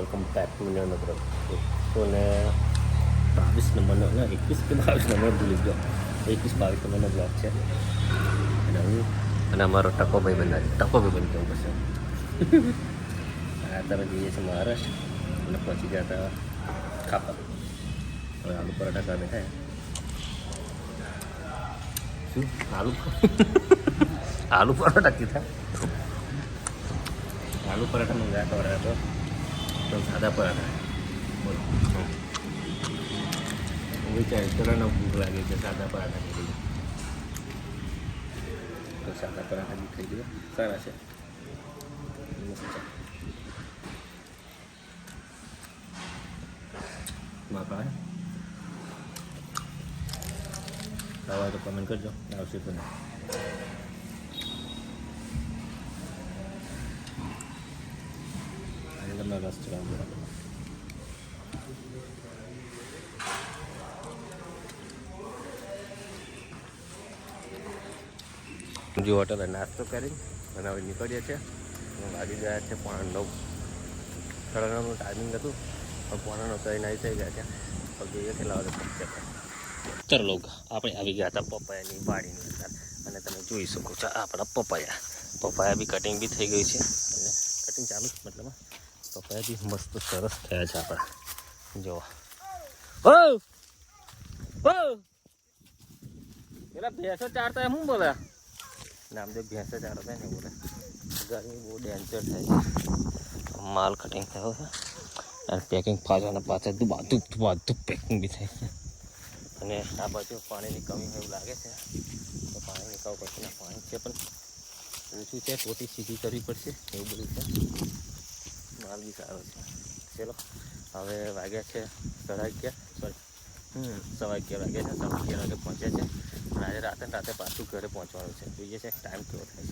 welcome back to નવનગર 122 નંબરનો 21 કે 22 number ભૂલી ગયો 21-22 નંબરનો બ્લોગ છે અને હું અને અમારો ટકો ભાઈ બંધ ટકો ભાઈ બંધ કેવું પડશે અત્યારે જઈએ છીએ મહારાષ્ટ્ર અને પહોંચી ગયા હતા ખાપા હવે આલુ પરાઠા સાથે થાય શું આલુ પરાઠા કીધા આલુ પરાઠા મંગાયા ખવડાવ્યા તો સાદા પરાઠા બોલો વિચાર ચલોને ભૂખ લાગી છે સાદા પરાઠા ખાઈ લઈએ તો સાદા પરાઠા બી ખાઈ લઈએ સારા છે મસ્ત છે માપા ખાવા તો કમેન્ટ કરજો આવશે તો નહીં તમને રસ ચલાવ બરાબર જે હોટલે નાસ્તો કરી અને હવે નીકળીએ છીએ વાગી ગયા છે 9:30 નું ટાઈમિંગ હતું પણ 9:30 કરીને આવી થઈ ગયા છે હવે જોઈએ કેટલા વાગે પહોંચે ચલો લોકો આપણે આવી ગયા હતા પપૈયાની વાડીની અંદર અને તમે જોઈ શકો છો આપણા પપૈયા બી કટિંગ બી થઈ ગઈ છે અને કટિંગ ચાલુ મતલબ પપૈયા બી મસ્ત સરસ થયા છે આપણા જો પેલા ભેંસો ચારતા શું બોલે નામદેવ ભેંસો ચારતા ને બોલે ગરમી બહુ ડેન્જર થાય છે માલ કટિંગ થયો છે અને પેકિંગ પાછળ બધું પેકિંગ બી થાય છે અને આ બાજુ પાણીની કમી એવું લાગે છે તો પાણી નીકળવું પડશે ને પાણી છે પણ ઓછું છે ટોટી સીધી કરવી પડશે એવું બધું છે માલ બી સારો છે ચલો હવે વાગ્યા છે 11:30 વાગે છે 11:30 વાગે પહોંચ્યા છે અને આજે રાતે પાછું ઘરે પહોંચવાનું છે જોઈએ છે ટાઈમ કેવો થાય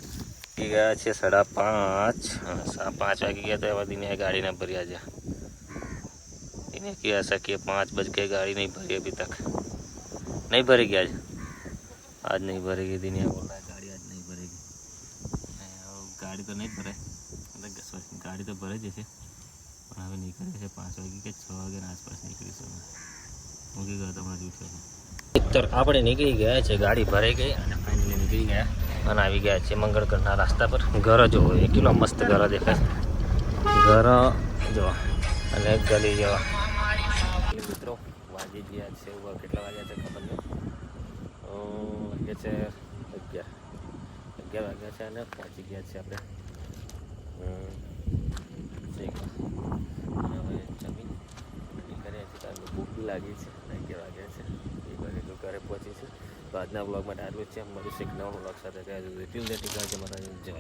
છે ગયા છે 5:30 વાગી ગયા તો એવા દિને ગાડી ના ભર્યા છે इन्हें क्या ऐसा कि 5 बज के गाड़ी नहीं भरी अभी तक नहीं भरेगी आज नहीं भरेगी दुनिया बोल रहा है गाड़ी आज नहीं भरेगी गाड़ी तो नहीं भरे मतलब गाड़ी तो भरे जैसे પણ હવે નીકળે છે 5 વાગે કે 6 વાગ્યાના આસપાસ નીકળીશું મૂકી ગયો તમારે ઉઠ્યો છે આપણે નીકળી ગયા છે ગાડી ભરાઈ ગઈ અને ફાઇનલી નીકળી ગયા અને આવી ગયા છે મંગળગઢના રસ્તા પર ઘર જો એ કેટલો મસ્ત ઘર દેખાય ઘર જો અને ગલી જેવા મિત્રો વાગી ગયા છે કેટલા વાગ્યા છે ખબર નહીં વાગ્યા છે 11 વાગ્યા છે અને પહોંચી ગયા છે આપણે હવે જમીન કરીએ છીએ કારણ કે ભૂખ બી લાગી છે 11 વાગ્યા છે 1 વાગે તો ઘરે પહોંચી છે તો આજના બ્લોગમાં આટલું જ છે મળીશું એક નવા બ્લોગ સાથે ત્યાં સુધી ટિલ દેટ જય માતાજી જય